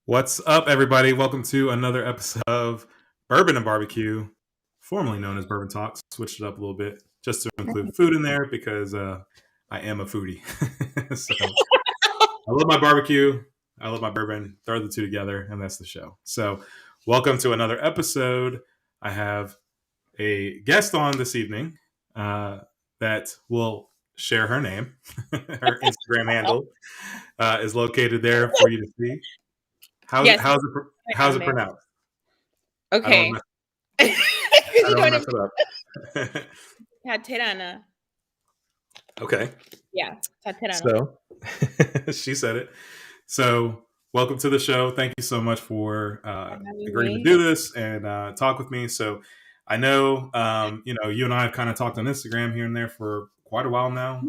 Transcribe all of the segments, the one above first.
What's up, everybody? Welcome to another episode of Bourbon and BBQ, formerly known as Bourbon Talks. Switched it up a little bit just to include food in there because I am a foodie. So I love my barbecue. I love my bourbon. Throw the two together, and that's the show. So, welcome to another episode. I have a guest on this evening that will share her name. Her Instagram handle is located there for you to see. Yes, How's it pronounced? Okay. I don't want to mess it up. Taterana. Okay. Yeah, Taterana. So she said it. So welcome to the show. Thank you so much for agreeing to do this and talk with me. So I know you and I have kind of talked on Instagram here and there for quite a while now.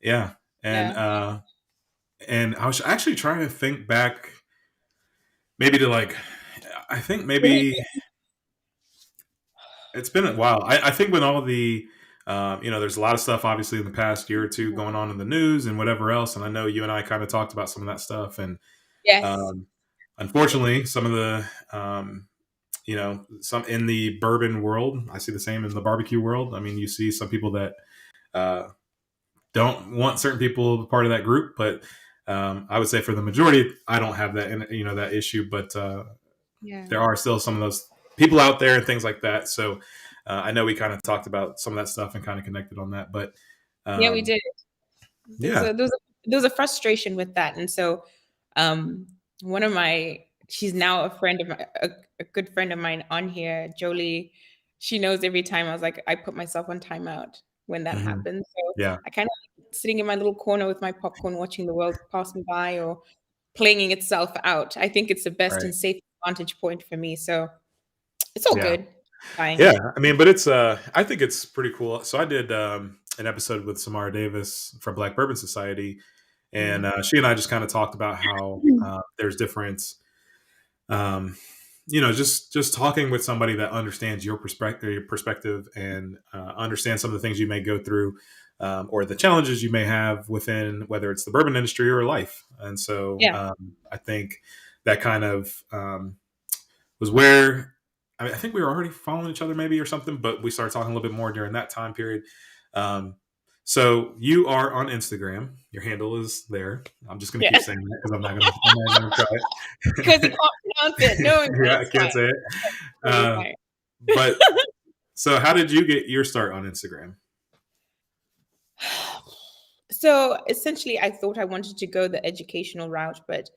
Yeah. And I was actually trying to think back maybe to I think maybe it's been a while. I think when all the, there's a lot of stuff obviously in the past year or two going on in the news and whatever else. And I know you and I kind of talked about some of that stuff. And unfortunately, some of the, some in the bourbon world, I see the same in the barbecue world. I mean, you see some people that don't want certain people part of that group, but I would say for the majority, I don't have that, that issue, but there are still some of those people out there and things like that. So I know we kind of talked about some of that stuff and kind of connected on that, but yeah, we did. There was a frustration with that. And so she's now a friend of a good friend of mine on here, Jolie. She knows every time I put myself on timeout when that happens. So I kind of sitting in my little corner with my popcorn, watching the world pass me by or playing itself out. I think it's the best and safe vantage point for me. So it's all good. Fine. Yeah. I mean, but it's, I think it's pretty cool. So I did an episode with Samara Davis from Black Bourbon Society. And she and I just kind of talked about how there's different, just talking with somebody that understands your perspective and understands some of the things you may go through or the challenges you may have within whether it's the bourbon industry or life. And so I think that kind of was where I think we were already following each other maybe or something, but we started talking a little bit more during that time period. So you are on Instagram. Your handle is there. I'm just going to keep saying that because I'm not going to try it. Because you can't pronounce it. No, I can't say it. But so how did you get your start on Instagram? So essentially, I thought I wanted to go the educational route, but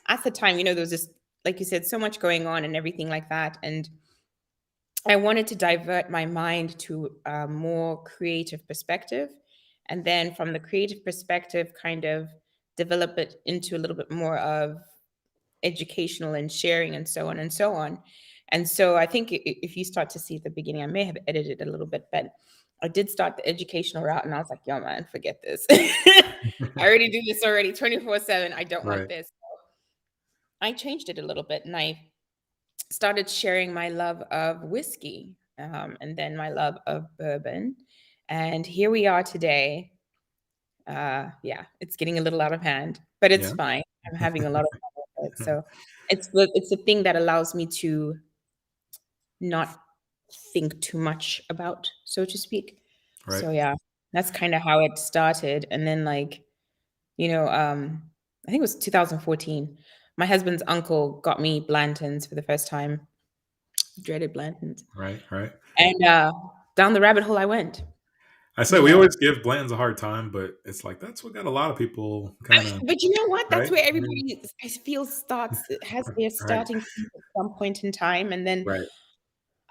at the time, there was just, like you said, so much going on and everything like that. And I wanted to divert my mind to a more creative perspective. And then from the creative perspective, kind of develop it into a little bit more of educational and sharing and so on and so on. And so I think if you start to see at the beginning, I may have edited a little bit, but I did start the educational route and I was like, yo, man, forget this. I already do this already 24/7. I don't want this. So I changed it a little bit and I started sharing my love of whiskey and then my love of bourbon. And here we are today. It's getting a little out of hand, but it's fine. I'm having a lot of fun with it. So it's the thing that allows me to not think too much about, so to speak. Right. So that's kind of how it started. And then I think it was 2014. My husband's uncle got me Blantons for the first time. Dreaded Blantons. Right. And down the rabbit hole I went. I say we always give Blantons a hard time, but it's like that's what got a lot of people kind of. But you know what? That's where everybody, I feel, has their starting point at some point in time, and then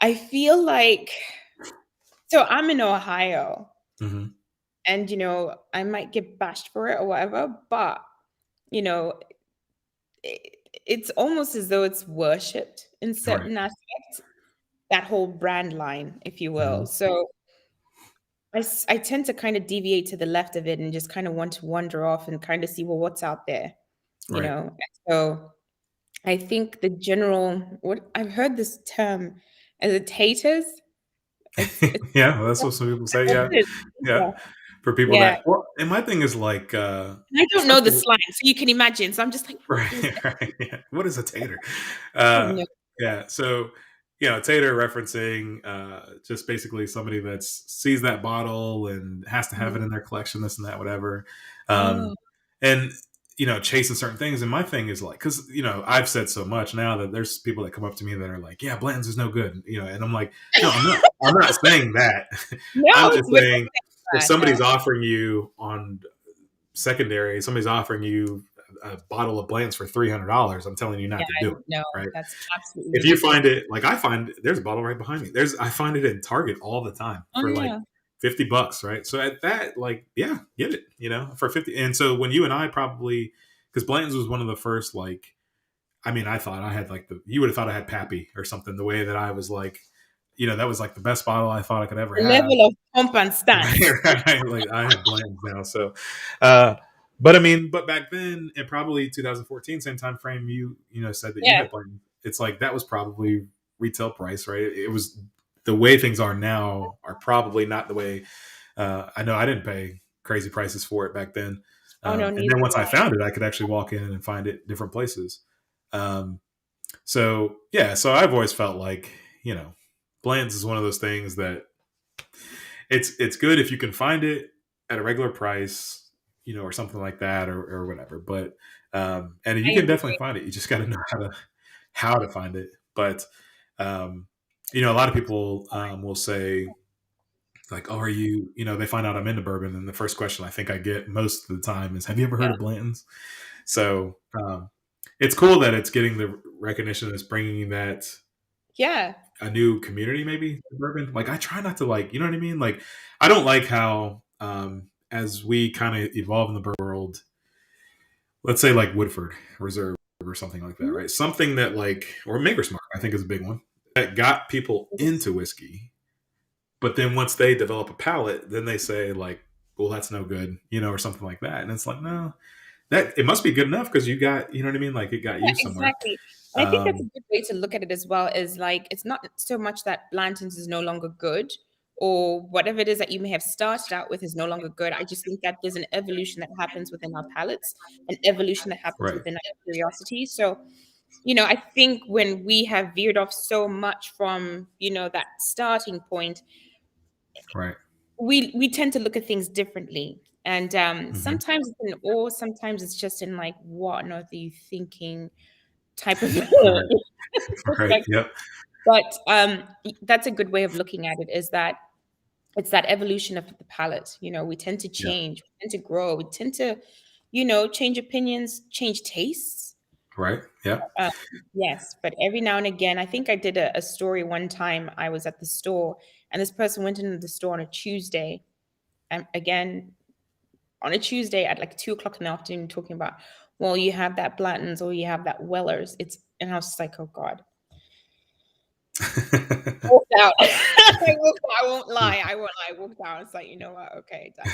I feel like. So I'm in Ohio, and I might get bashed for it or whatever, but it's almost as though it's worshipped in certain aspects. That whole brand line, if you will. So. I tend to kind of deviate to the left of it and just kind of want to wander off and kind of see, well, what's out there, you know? So I think the general, what I've heard this term as a taters. Yeah, that's what some people say. Yeah. for people Yeah. that. Well, and my thing is like, And I don't know the especially slang, so you can imagine. So I'm just like, what is right, that? right. Yeah. What is a tater? I don't Uh, know. yeah. So, tater referencing just basically somebody that sees that bottle and has to have it Mhm. in their collection, this and that, whatever. Oh, And chasing certain things. And my thing is like, because I've said so much now that there's people that come up to me that are like, "Yeah, Blanton's is no good," and I'm like, "No, I'm not. I'm not saying that. no, I'm it's just we're saying not if saying that. No. somebody's offering you on secondary, somebody's offering you a bottle of Blanton's for $300, I'm telling you Yeah, not to do it, no, right? that's absolutely If you ridiculous. find it, like I find, there's a bottle right behind me. I find it in Target all the time Oh for like yeah. $50, right? So at that, like, yeah, get it, for 50. And so when you and I probably, because Blanton's was one of the first, like, I mean, I thought I had like you would have thought I had Pappy or something. The way that I was like, that was like the best bottle I thought I could ever The have. level of pomp and stance. Right, right. Like I have Blanton's now, so. Uh, but I mean, but back then, in probably 2014, same time frame, you said that you Yeah. had Blanton. It's like that was probably retail price, right? It was the way things are now are probably not the way. I know I didn't pay crazy prices for it back then, Oh no, and neither then did once I I. found it, I could actually walk in and find it different places. Um, so yeah, so I've always felt like Blanton's is one of those things that it's good if you can find it at a regular price, or something like that, or whatever. But and you I can definitely agree. find it. You just got to know how to find it. But um, a lot of people will say like, "Oh, are you?" They find out I'm into bourbon, and the first question I think I get most of the time is, "Have you ever heard Yeah. of Blanton's?" So it's cool that it's getting the recognition. It's bringing that Yeah. a new community maybe to bourbon. Like I try not to like, you know what I mean? Like I don't like how as we kind of evolve in the world, let's say like Woodford Reserve or something like that, Mhm. right? Something that like or Maker's Mark, I think is a big one that got people Yes. into whiskey. But then once they develop a palate, then they say like, well, that's no good, or something like that. And it's like, no, that it must be good enough because you got, you know what I mean? Like it got Yeah, used somewhere. exactly. And I think that's a Um, good way to look at it as well, is like it's not so much that Blanton's is no longer good or whatever it is that you may have started out with is no longer good. I just think that there's an evolution that happens within our palates, an evolution that happens right, within our curiosity. So, I think when we have veered off so much from, that starting point, right. we tend to look at things differently. And Hmm. sometimes it's in awe, sometimes it's just in like, what on earth are you thinking type of Right, right. perspective. Yep. But that's a good way of looking at it, is that it's that evolution of the palate. We tend to Yeah. change, we tend to grow, we tend to, change opinions, change tastes. Right. Yep. Um, yes, but every now and again, I think I did a story one time. I was at the store, and this person went into the store on a Tuesday, and again, on a Tuesday at like 2 o'clock in the afternoon, talking about, well, you have that Blanton's or you have that Weller's. And I was just like, oh God. Walked out. I walked out. I won't lie. I won't lie. I walked out. It's like, you know what? Okay, done.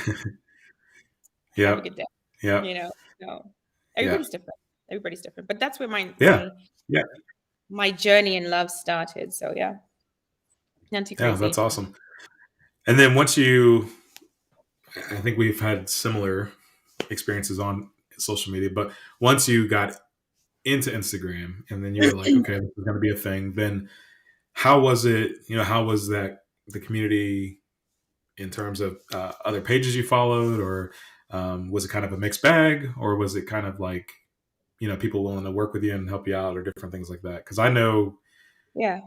Have a Yep. good day. Yep. You know, no, Yeah. everybody's different. Everybody's different. But that's where my Yeah. my Yeah. my journey in love started. So yeah, not too Yeah. That's crazy. awesome. And then I think we've had similar experiences on social media, but once you got into Instagram and then you were like, okay, this is going to be a thing, then how was it? How was that the community in terms of other pages you followed, or was it kind of a mixed bag, or was it kind of like, people willing to work with you and help you out or different things like that? Because I know Yeah,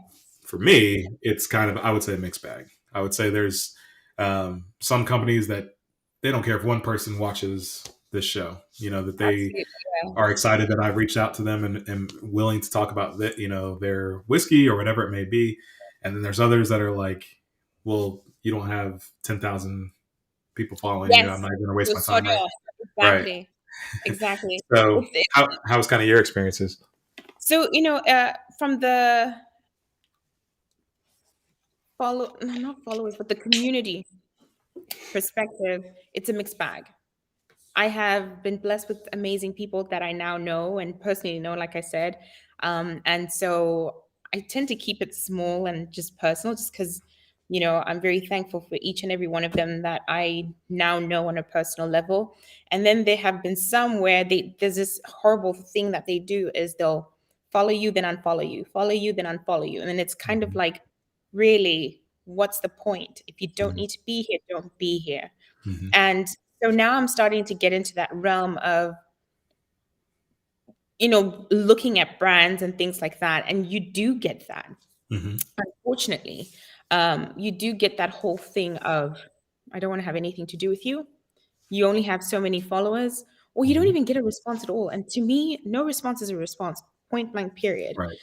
for me, it's kind of, I would say, a mixed bag. I would say there's some companies that they don't care if one person watches this show, that they absolutely. Yeah. are excited that I reached out to them and willing to talk about that, their whiskey or whatever it may be. And then there's others that are like, well, you don't have 10,000 people following you. I'm Yes. not going to waste You'll my sort time. Right. off. Right. Exactly. Exactly. So It's how was kind of your experiences? so from the no, not followers, but the community perspective, it's a mixed bag. I have been blessed with amazing people that I now know and personally know, like I said. And so I tend to keep it small and just personal, just because I'm very thankful for each and every one of them that I now know on a personal level. And then there have been some where there's this horrible thing that they do is they'll follow you, then unfollow you, follow you, then unfollow you. And then it's kind of Mhm. like, really, what's the point? If you don't Mhm. need to be here, don't be here. Mhm. And so now I'm starting to get into that realm of, looking at brands and things like that. And you do get that, Mhm. unfortunately. You do get that whole thing of, I don't want to have anything to do with you. You only have so many followers, or you don't Mhm. even get a response at all. And to me, no response is a response, point blank, period. Right.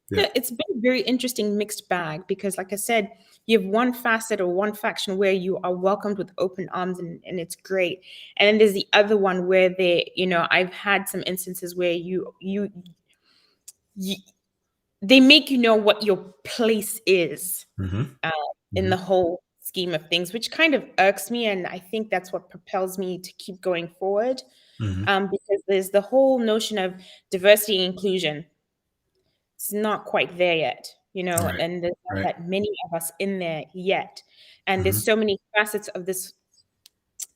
Yeah. Yeah, it's been a very interesting mixed bag because, like I said, you have one facet or one faction where you are welcomed with open arms and it's great. And then there's the other one where I've had some instances where you they make you know what your place is Mhm. uh, in the Mhm. whole scheme of things, which kind of irks me. And I think that's what propels me to keep going forward, Mhm. because there's the whole notion of diversity and inclusion. It's not quite there yet, Right. and there's not Right. that many of us in there yet. And there's Mhm. so many facets of this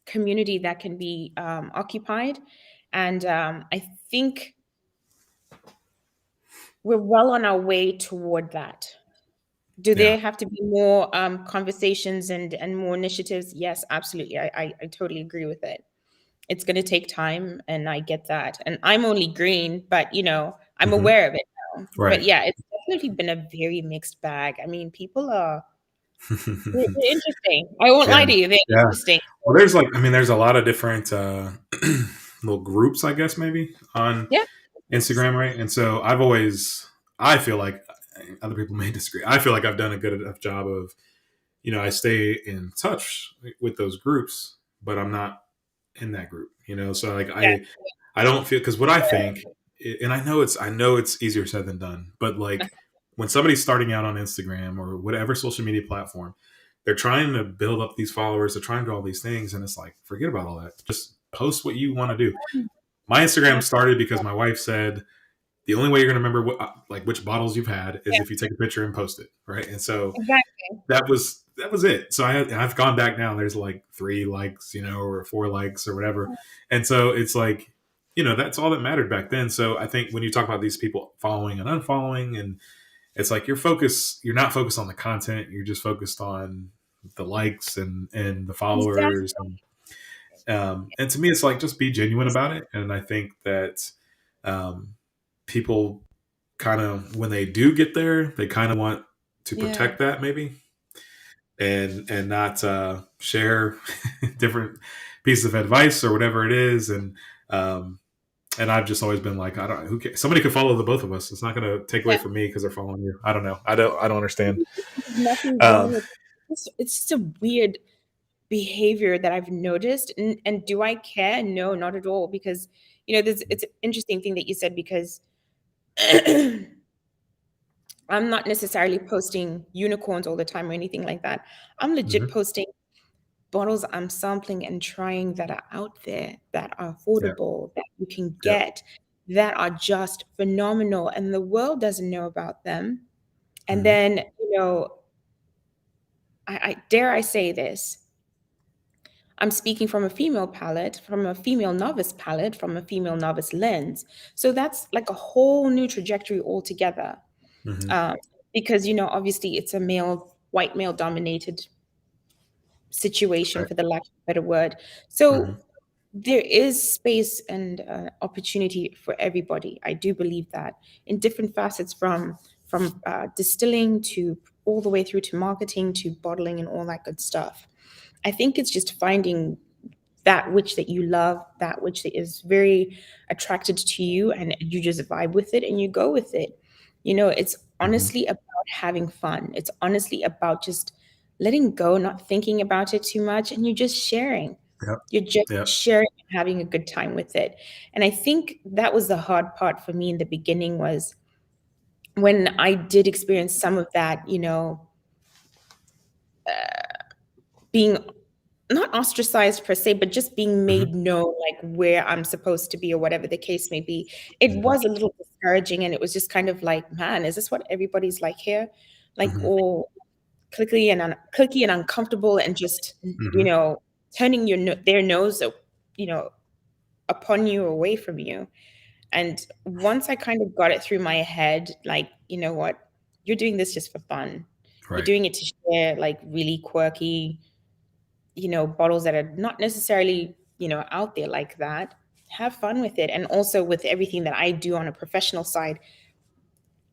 community that can be occupied. And I think we're well on our way toward that. Do Yeah. there have to be more conversations and more initiatives? Yes, absolutely. I totally agree with it. It's going to take time, and I get that. And I'm only green, but I'm Mhm. aware of it now. But Right. yeah, it's definitely been a very mixed bag. I mean, people are they're interesting. I won't Yeah. lie to you, they're Yeah. interesting. Well, there's like, I mean, there's a lot of different little groups, I guess, maybe on Yeah, Instagram, right? And so I've always, I feel like other people may disagree. I feel like I've done a good enough job of, I stay in touch with those groups, but I'm not in that group, So like yeah, I don't feel because what I think, and I know it's easier said than done, but like when somebody's starting out on Instagram or whatever social media platform, they're trying to build up these followers, they're trying to do all these things, and it's like forget about all that. Just post what you want to do. My Instagram yeah, started because my wife said the only way you're going to remember like which bottles you've had is yeah, if you take a picture and post it, right? And so exactly. that was it. So I've gone back now. There's like 3 likes, or 4 likes or whatever, and so it's like that's all that mattered back then. So I think when you talk about these people following and unfollowing, and it's like you're not focused on the content. You're just focused on the likes and the followers, Exactly. and to me, it's like just be genuine about it. And I think that um, people kind of when they do get there, they kind of want to Yeah. protect that maybe and not share different pieces of advice or whatever it is um, and I've just always been like I don't who cares? Somebody could follow the both of us. It's not going to take away Yeah. from me because they're following you. I don't know. I don't understand. There's nothing wrong um, with it's just a weird behavior that I've noticed. And do I care? No, not at all. Because, it's an interesting thing that you said because I'm not necessarily posting unicorns all the time or anything like that. I'm legit mhm. posting bottles I'm sampling and trying that are out there, that are Yeah. affordable, that you can Yeah. get, that are just phenomenal, and the world doesn't know about them. And Mhm. then, I dare I say this, I'm speaking from a female palette, from a female novice palette, from a female novice lens. So that's like a whole new trajectory altogether. Mhm. Um, because, obviously it's a white male dominated situation, Right. for the lack of a better word. So Mhm. there is space and opportunity for everybody. I do believe that in different facets, from distilling to all the way through to marketing to bottling and all that good stuff. I think it's just finding that which that you love, that which that is very attracted to you, and you just vibe with it and you go with it. It's Mhm. honestly about having fun. It's honestly about just letting go, not thinking about it too much, and you're just sharing. Yep. You're just Yep. sharing and having a good time with it. And I think that was the hard part for me in the beginning, was when I did experience some of that, being not ostracized per se, but just being Mhm. made know like where I'm supposed to be or whatever the case may be. It Mhm. was a little discouraging, and it was just kind of like, man, is this what everybody's like here? Like, Mhm. or clicky and uncomfortable, and just, Hmm. turning their nose, upon you, away from you. And once I kind of got it through my head, like, you know what, you're doing this just for fun. You're Right. doing it to share like really quirky, bottles that are not necessarily, out there like that. Have fun with it. And also with everything that I do on a professional side,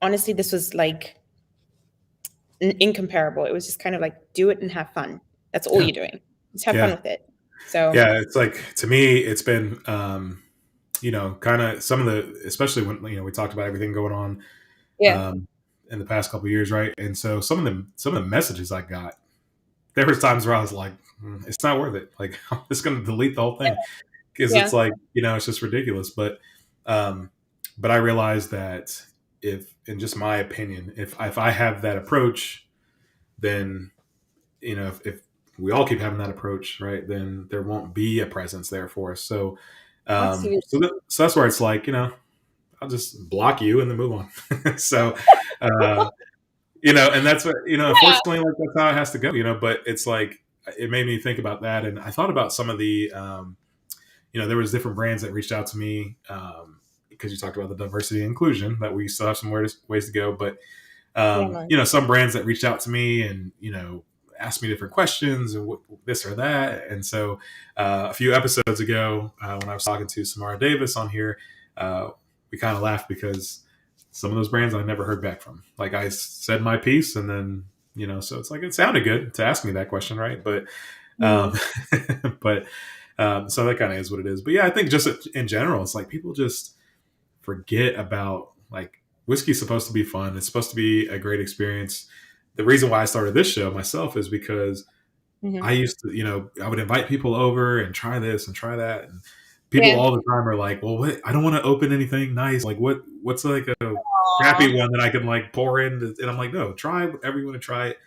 honestly, this was like incomparable. It was just kind of like, do it and have fun. That's all Yeah. you're doing. Just have fun Yeah. with it. So Yeah. It's like, to me, it's been, kind of some of the, especially when, we talked about everything going on, yeah, um, in the past couple of years. Right. And so some of the messages I got, there was times where I was like, it's not worth it. Like, I'm just going to delete the whole thing, because it's yeah, like, it's just ridiculous. Um, but I realized that, if, in just my opinion, if I have that approach, then, if we all keep having that approach, right, then there won't be a presence there for us. So, absolutely. so that's where it's like, I'll just block you and then move on. So, uh, and that's what, Yeah, unfortunately, like, that's how it has to go, but it's like, it made me think about that. And I thought about some of the, there was different brands that reached out to me, because you talked about the diversity and inclusion, that we still have some ways to go. But, yeah, man. some brands that reached out to me and, asked me different questions and this or that. And so, a few episodes ago, when I was talking to Samara Davis on here, we kind of laughed, because some of those brands I never heard back from. Like, I said my piece, and then, so it's like, it sounded good to ask me that question, right? But, um, Mhm. but, so that kind of is what it is. But yeah, I think just in general, it's like people just forget about, like, whiskey's supposed to be fun. It's supposed to be a great experience. The reason why I started this show myself is because I Mhm. used to, I would invite people over and try this and try that. And people Yeah. all the time are like, well, what? I don't want to open anything nice. Like, what's like a crappy Aw. one that I can like pour in? And I'm like, no, try whatever you want to try it,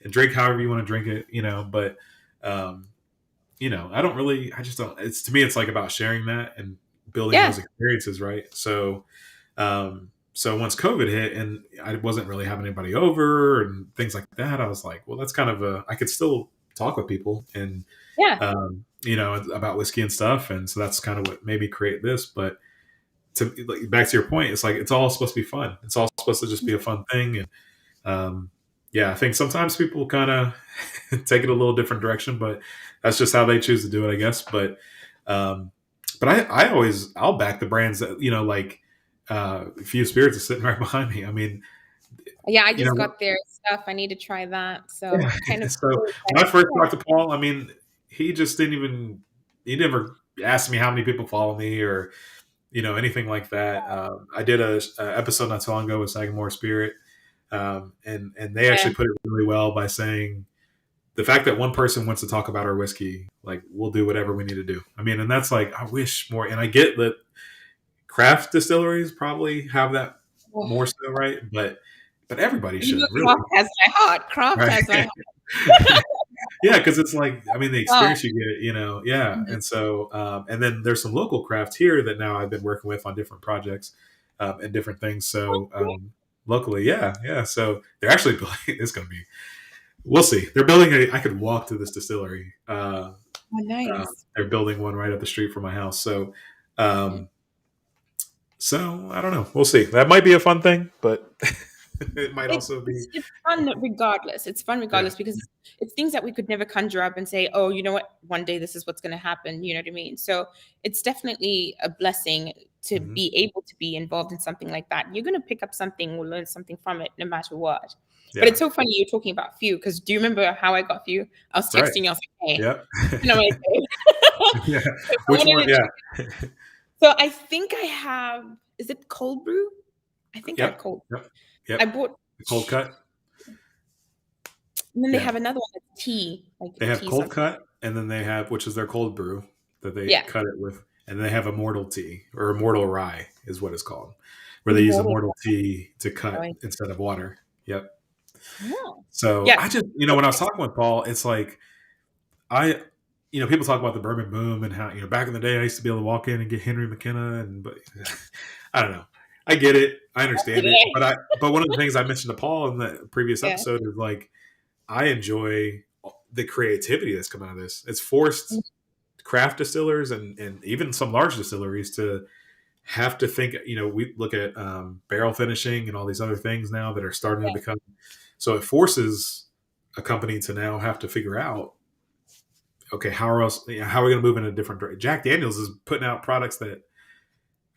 and drink however you want to drink it, but, um, I don't really, I just don't, it's, to me, it's like about sharing that and building Yeah. those experiences. Right. So, so once COVID hit and I wasn't really having anybody over and things like that, I was like, well, that's kind of I could still talk with people and, Yeah. about whiskey and stuff. And so that's kind of what made me create this. But, like, back to your point, it's like, it's all supposed to be fun. It's all supposed to just be a fun thing. And, um, yeah, I think sometimes people kind of take it a little different direction, but that's just how they choose to do it, I guess. Um, but I'll back the brands that, like, Few Spirits is sitting right behind me. I mean, Yeah, I you just know, got their stuff. I need to try that. So yeah. kind of So cool, when but I first yeah. talked to Paul, I mean, he just didn't even, he never asked me how many people follow me, or, anything like that. I did a episode not so long ago with Sagamore Spirit, and they Yeah. actually put it really well by saying, the fact that one person wants to talk about our whiskey, like, we'll do whatever we need to do. I mean, and that's like, I wish more, and I get that craft distilleries probably have that more Oh, so, right? But everybody you know, should craft really, has my heart. Craft right? has my heart. Yeah, because it's like, I mean, the Oh. experience you get, yeah. Mhm. And so, and then there's some local craft here that now I've been working with on different projects, and different things. So, locally, yeah. So they're actually building, it's going to be, we'll see. They're building I could walk to this distillery. Oh, nice. They're building one right up the street from my house. So, Mhm. um, so I don't know. We'll see. That might be a fun thing, but it might It's also be, it's fun regardless. It's fun yeah. regardless because it's things that we could never conjure up and say, "Oh, you know what? One day this is what's going to happen." You know what I mean? So it's definitely a blessing to Mhm. be able to be involved in something like that. You're going to pick up something or learn something from it, no matter what. But Yeah. it's so funny you're talking about Few because do you remember how I got Few? I was Right. texting you. I was like, "Hey," Yep. and I'm like, "Hey," Yeah. 'cause I Which wanted one? to. Yeah. So I think I have. Is it cold brew? I think I have Yep. cold. Yep. I Yep. bought. The cold cut. And then they Yeah. have another one that's tea, like They have tea cold something. cut, and then they have, which is their cold brew that they Yeah, cut it with, and then they have immortal tea, or immortal rye is what it's called, where they use immortal. immortal tea to cut Right. instead of water. Yep. Oh. So Yes. I just, when I was talking with Paul, it's like, I, people talk about the Bourbon Boom and how, back in the day I used to be able to walk in and get Henry McKenna, but I don't know. I get it. I understand it. But one of the things I mentioned to Paul in the previous Yeah. episode is like, I enjoy the creativity that's come out of this. It's forced craft distillers and even some large distilleries to have to think. We look at barrel finishing and all these other things now that are starting to become. So it forces a company to now have to figure out, okay, how are we going to move in a different direction? Jack Daniels is putting out products that,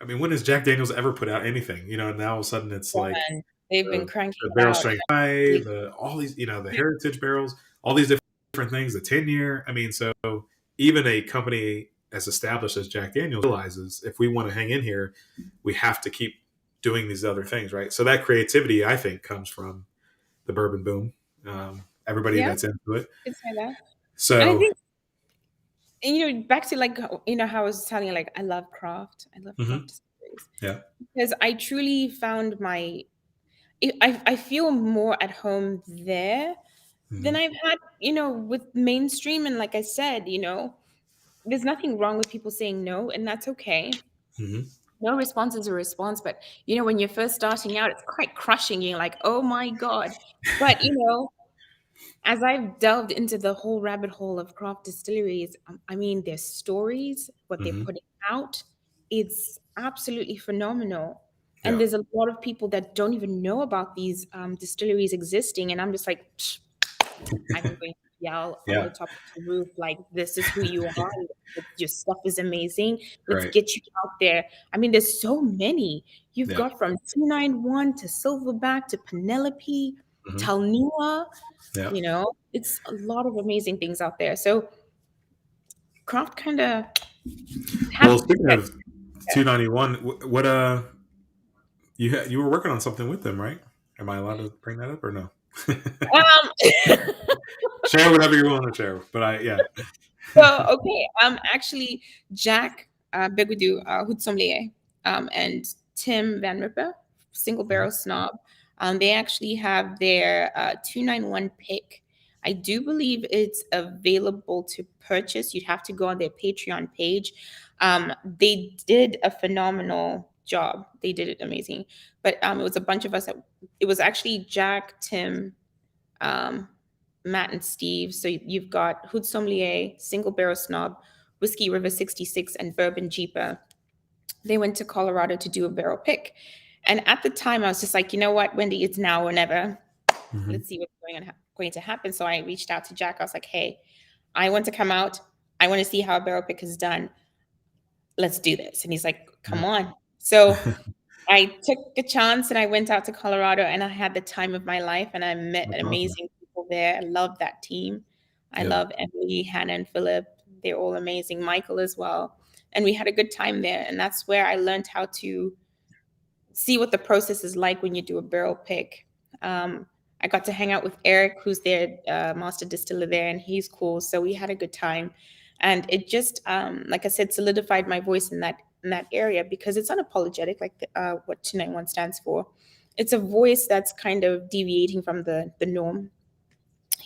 I mean, when has Jack Daniels ever put out anything? And now all of a sudden it's like And they've been the, cranking the it barrel out. strength rye, all these, the heritage barrels, all these different things, the 10-year. I mean, so even a company as established as Jack Daniels realizes if we want to hang in here, we have to keep doing these other things, right? So that creativity, I think, comes from the Bourbon Boom. Everybody Yeah, that's into it. it's like that. And I So, think, and back to like, how I was telling you, like, I love craft. I love craft distilleries yeah. because I truly found I feel more at home there than I've had, with mainstream. And like I said, there's nothing wrong with people saying no, and that's okay. No response is a response, but when you're first starting out, it's quite crushing. You're like, oh my God. But as I've delved into the whole rabbit hole of craft distilleries, I mean, their stories, what they're putting out, it's absolutely phenomenal. And Yeah. there's a lot of people that don't even know about these distilleries existing. And I'm just like, psh, I'm going to yell on the Yeah. top of the roof, like, this is who you are. Your stuff is amazing. Let's Right. get you out there. I mean, there's so many. You've Yeah. got from 291 to Silverback to Penelope, Talnua. Yeah. It's a lot of amazing things out there. So craft kind of has Well, to be speaking kept. of 291, what you were working on something with them, right? Am I allowed to bring that up or no? Um, Share whatever you want to share, but yeah. so okay, actually, Jack Begudu, Hudson Lie, and Tim Van Ripper, Single Barrel Snob, they actually have their 291 pick. I do believe it's available to purchase. You'd have to go on their Patreon page. They did a phenomenal job. They did it amazing. But it was a bunch of us. It was actually Jack, Tim, um, Matt and Steve. So you've got Hood Sommelier, Single Barrel Snob, Whiskey River 66, and Bourbon Jeeper. They went to Colorado to do a barrel pick. And at the time, I was just like, you know what, Wendy, it's now or never. Let's see what's going to happen. So I reached out to Jack. I was like, hey, I want to come out. I want to see how a barrel pick is done. Let's do this. And he's like, come on. So I took a chance and I went out to Colorado and I had the time of my life and I met That's awesome. amazing people there. I love that team. I Yep. love Emily, Hannah, and Philip. They're all amazing. Michael as well. And we had a good time there. And that's where I learned how to see what the process is like when you do a barrel pick. I got to hang out with Eric, who's their master distiller there, and he's cool. So we had a good time. And it just, like I said, solidified my voice in that area because it's unapologetic, like what 291 stands for. It's a voice that's kind of deviating from the norm,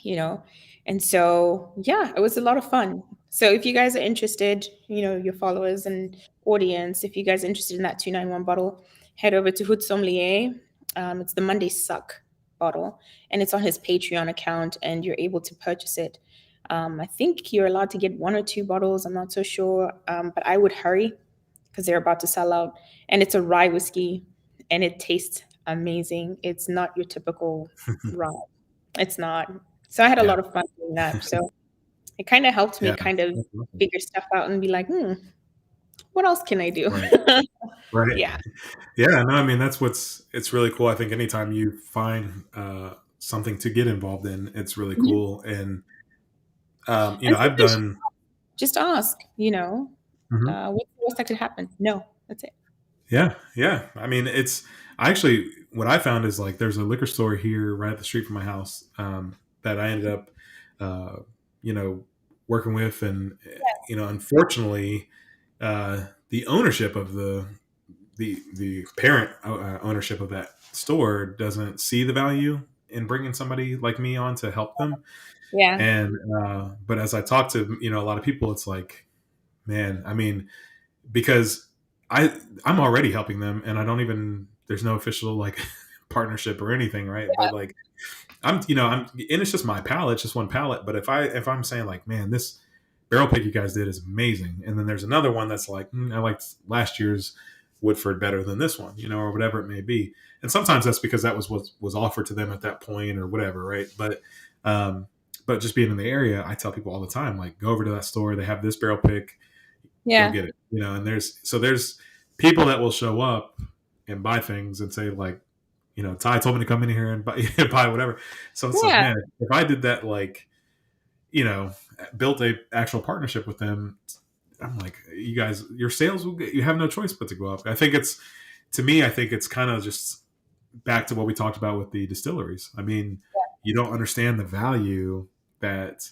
you know. And so, yeah, it was a lot of fun. So if you guys are interested, your followers and audience, if you guys are interested in that 291 bottle, head over to Hood Sommelier. It's the Monday Suck bottle, and it's on his Patreon account, and you're able to purchase it. I think you're allowed to get 1 or 2 bottles. I'm not so sure, but I would hurry because they're about to sell out. And it's a rye whiskey, and it tastes amazing. It's not your typical rye. It's not. So I had a Yeah. lot of fun doing that. So it kind of helped me Yeah. kind of figure stuff out and be like, what else can I do? Right. Right. Yeah. Yeah. No, I mean, it's really cool. I think anytime you find something to get involved in, it's really Mhm. cool. And, And I've sometimes done. just ask, Mhm. what's the worst that could happen? No, that's it. Yeah. Yeah. I mean, I actually, what I found is like, there's a liquor store here right up the street from my house that I ended up, uh, you know, working with. And, unfortunately, the ownership of the parent ownership of that store doesn't see the value in bringing somebody like me on to help them. Yeah. And but as I talk to a lot of people, it's like, man, I mean, because I'm already helping them, and I don't even there's no official like partnership or anything, right? But like I'm, and it's just my palate, it's just one palate. But if I'm saying like, man, this barrel pick you guys did is amazing, and then there's another one that's like, I liked last year's Woodford better than this one, or whatever it may be. And sometimes that's because that was what was offered to them at that point or whatever, right? Um, but just being in the area, I tell people all the time, like, go over to that store. They have this barrel pick, go Yeah. get it, And there's people that will show up and buy things and say like, Ty told me to come in here and buy whatever. So it's like, Yeah. man, if I did that, like, built a actual partnership with them, I'm like, you guys, your sales you have no choice but to go up. I think it's kind of just back to what we talked about with the distilleries. I mean, you don't understand the value that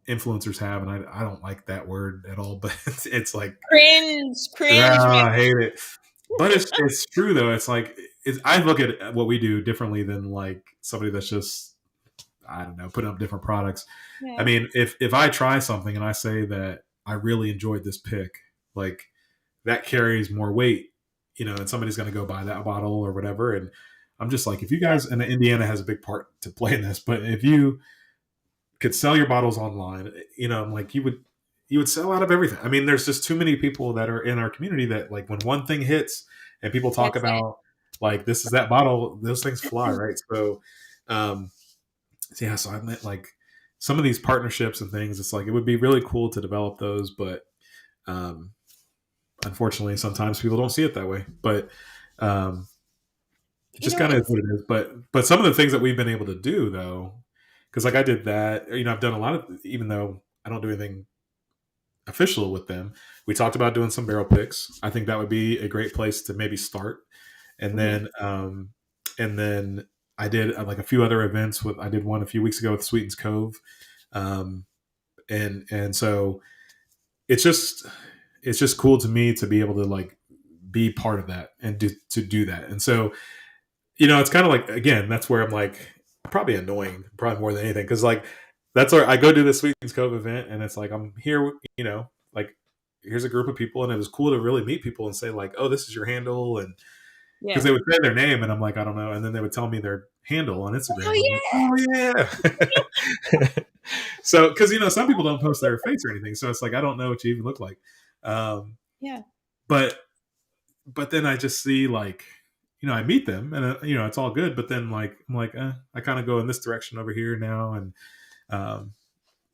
influencers have, and I don't like that word at all, but it's like Cringe, man. I hate it. But it's true though. It's like I look at what we do differently than like somebody that's just, I don't know, putting up different products. Yeah. I mean, if I try something and I say that I really enjoyed this pick, like that carries more weight, and somebody's going to go buy that bottle or whatever. And I'm just like, if you guys, and Indiana has a big part to play in this, but if you could sell your bottles online, I'm like, you would sell out of everything. I mean, there's just too many people that are in our community that like when one thing hits and people talk That's about like, this is that bottle, those things fly, right? So, so I meant like some of these partnerships and things. It's like it would be really cool to develop those, but unfortunately, sometimes people don't see it that way. But it just kind of is what it is. But some of the things that we've been able to do, though, because like I did that, I've done a lot of, even though I don't do anything official with them. We talked about doing some barrel picks. I think that would be a great place to maybe start, and then I did like a few other events with. I did one a few weeks ago with Sweetens Cove, and so it's just cool to me to be able to like be part of that and to do that. And so it's kind of like, again, that's where I'm like probably annoying, probably more than anything, because like that's where I go to the Sweetens Cove event, and it's like I'm here, like here's a group of people, and it was cool to really meet people and say like, oh, this is your handle, and because they would say their name, and I'm like, I don't know, and then they would tell me their handle on Instagram. Oh yeah, like, oh yeah. So because some people don't post their face or anything, so it's like I don't know what you even look like. Yeah. But then I just see like, I meet them, and it's all good, but then like I'm like, I kind of go in this direction over here now, and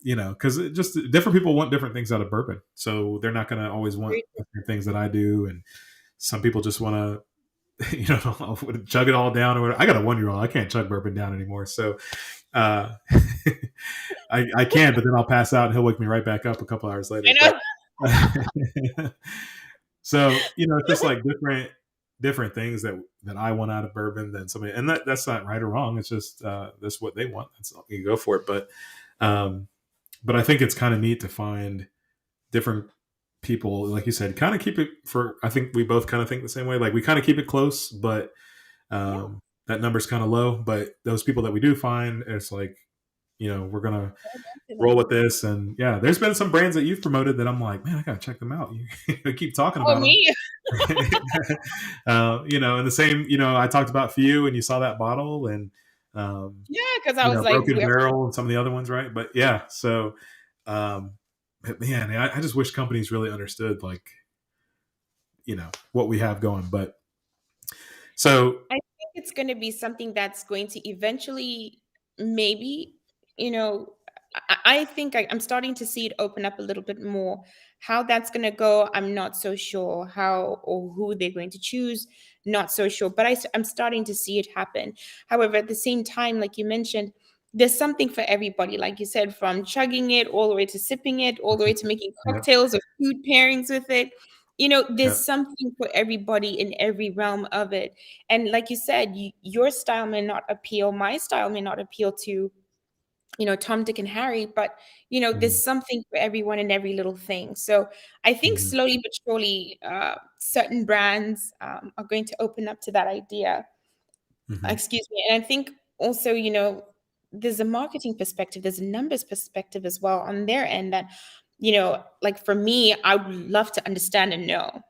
because just different people want different things out of bourbon, so they're not going to always want different things that I do, and some people just want to chug it all down or whatever. I got a 1-year-old. I can't chug bourbon down anymore. So I can, but then I'll pass out and he'll wake me right back up a couple hours later. So, it's just like different things that I want out of bourbon than somebody, and that's not right or wrong. It's just, that's what they want. That's all, you go for it. But I think it's kind of neat to find different people, like you said, kind of keep it for, I think we both kind of think the same way. Like we kind of keep it close, but that number's kind of low. But those people that we do find, it's like, we're going to roll with this. And yeah, there's been some brands that you've promoted that I'm like, man, I got to check them out. You keep talking about them. And the same, I talked about Few, and you saw that bottle, and because I was like Broken Barrel and some of the other ones, right? But yeah, so but man, I just wish companies really understood like what we have going. But so I think it's going to be something that's going to eventually, maybe, I think I'm starting to see it open up a little bit more. How that's going to go, I'm not so sure. How or who they're going to choose, not so sure. But I'm starting to see it happen. However, at the same time, like you mentioned, there's something for everybody. Like you said, from chugging it all the way to sipping it, all the way to making cocktails or food pairings with it. There's something for everybody in every realm of it. And like you said, your style may not appeal, my style may not appeal to Tom, Dick, and Harry, but there's something for everyone in every little thing. So I think slowly but surely, certain brands are going to open up to that idea. Excuse me. And I think also, there's a marketing perspective, there's a numbers perspective as well on their end that, like for me, I would love to understand and know,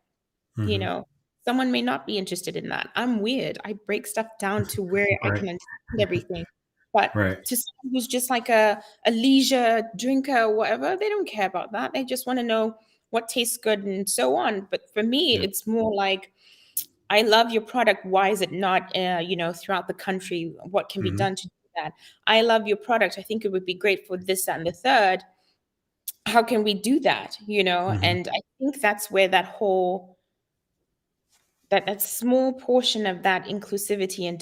Someone may not be interested in that. I'm weird. I break stuff down to where I Right. can understand everything. But Right. to someone who's just like a leisure drinker or whatever, they don't care about that. They just want to know what tastes good and so on. But for me, Yeah. it's more like, I love your product. Why is it not, throughout the country? What can be Hmm. done to do that? I love your product. I think it would be great for this, that, and the third. How can we do that? Hmm. And I think that's where that small portion of that inclusivity and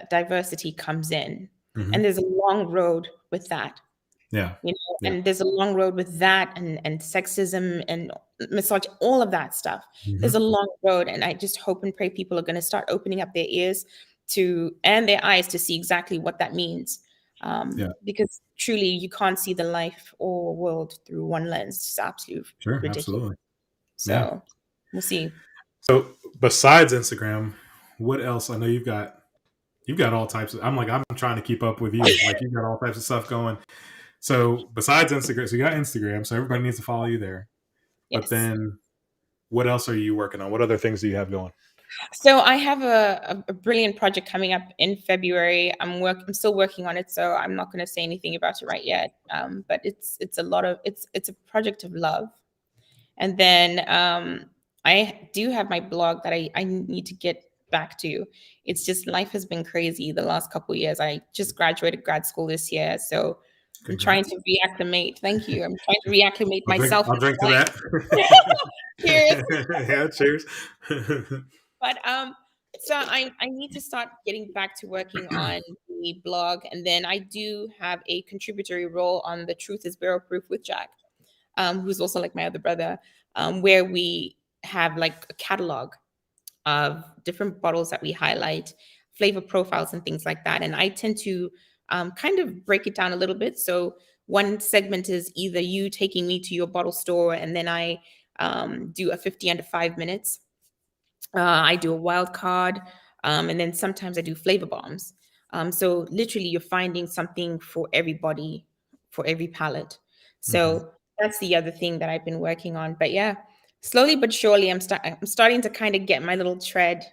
diversity comes in. Hmm. And there's a long road with that. Yeah. Yeah. And there's a long road with that, and sexism and misogyny, all of that stuff. There's a Hmm. long road, and I just hope and pray people are going to start opening up their ears to and their eyes to see exactly what that means. Yeah. Because truly, you can't see the life or world through one lens. It's absolutely Sure. ridiculous. Absolutely. Yeah. So we'll see. So besides Instagram, what else? I know you've got all types of. I'm trying to keep up with you. Like you've got all types of stuff going. So besides Instagram, so you got Instagram, so everybody needs to follow you there. But Yes. then, what else are you working on? What other things do you have going? So I have a brilliant project coming up in February. I'm still working on it, so I'm not going to say anything about it right yet. But it's a project of love. And then I do have my blog that I need to get back to. It's just life has been crazy the last couple of years. I just graduated grad school this year, so I'm trying Congrats. to reacclimate. Thank you. I'm trying to reacclimate I'll drink. myself I'll drink to into life. that. Cheers. Yeah. Cheers. But so I need to start getting back to working on the blog, and then I do have a contributory role on the Truth is Barrel Proof with Jack, who's also like my other brother, where we have like a catalog of different bottles that we highlight, flavor profiles, and things like that. And I tend to kind of break it down a little bit. So one segment is either you taking me to your bottle store, and then I do a 50 under 5 minutes. I do a wild card, and then sometimes I do flavor bombs. So literally, you're finding something for everybody, for every palate. Hmm. So that's the other thing that I've been working on. But yeah, slowly but surely, I'm starting to kind of get my little tread.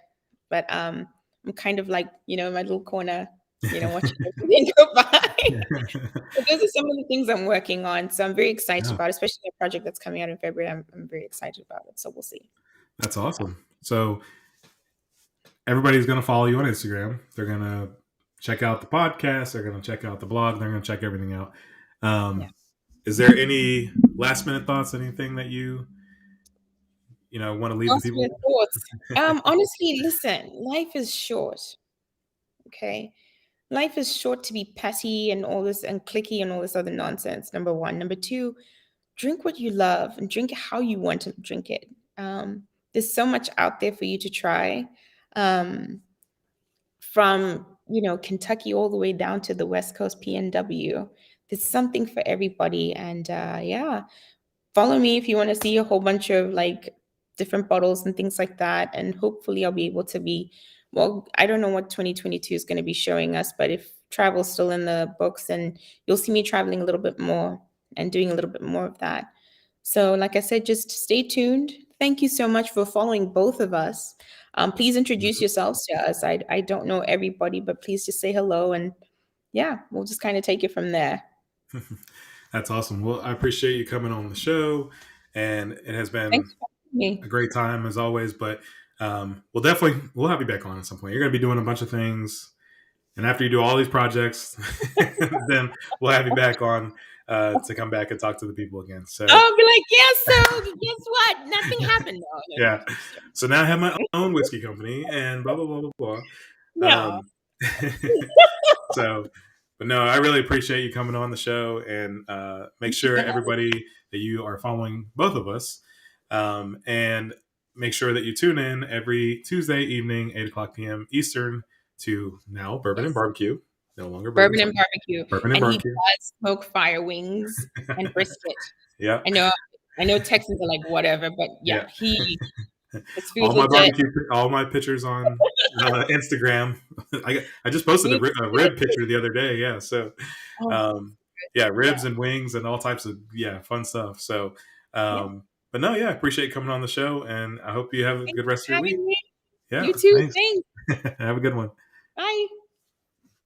But I'm kind of like my little corner, watching everything go by. But those are some of the things I'm working on. So I'm very excited Yeah, about, especially a project that's coming out in February. I'm very excited about it. So we'll see. that's awesome. So everybody's going to follow you on Instagram. They're going to check out the podcast. They're going to check out the blog. They're going to check everything out. Yeah. Is there any last minute thoughts? Anything that you want to leave the Last people minute thoughts. Honestly, listen, life is short. Okay. Life is short to be petty and all this and clicky and all this other nonsense. Number one. Number two, drink what you love and drink it how you want to drink it. There's so much out there for you to try. Um, from Kentucky all the way down to the West Coast PNW. There's something for everybody. And yeah, follow me if you want to see a whole bunch of like different bottles and things like that. And hopefully I'll be able to I don't know what 2022 is going to be showing us, but if travel's still in the books, then you'll see me traveling a little bit more and doing a little bit more of that. So, like I said, just stay tuned. Thank you so much for following both of us. Please introduce yourselves to us. I don't know everybody, but please just say hello. And yeah, we'll just kind of take it from there. That's awesome. Well, I appreciate you coming on the show, and it has been Thanks for having a me. great time as always. But we'll have you back on at some point. You're going to be doing a bunch of things, and after you do all these projects, then we'll have you back on to come back and talk to the people again. So I'll be like, yeah, so guess what? Nothing happened. No, no, no, yeah. just joking. So now I have my own whiskey company, and blah blah blah blah blah. No. So, but no, I really appreciate you coming on the show, and make Thank you sure for having everybody that you are following both of us, and make sure that you tune in every Tuesday evening, 8 o'clock p.m. Eastern, to now me. Bourbon and Yes. Barbecue, no longer Bourbon Bourbon Talk, and barbecue. Bourbon and And he Barbecue. does smoke fire wings and brisket. Yeah, I know I know Texans are like whatever, but yeah. yeah, his food's legit. All my pictures on Instagram. I just posted We a rib picture the other day. Yeah, so oh, um, yeah, yeah. ribs and wings and all types of fun stuff. So, Yeah. but no, yeah, I appreciate you coming on the show, and I hope you have a Thanks good for rest of your week. having me. Yeah, You too. thanks. Thanks. Have a good one. Bye.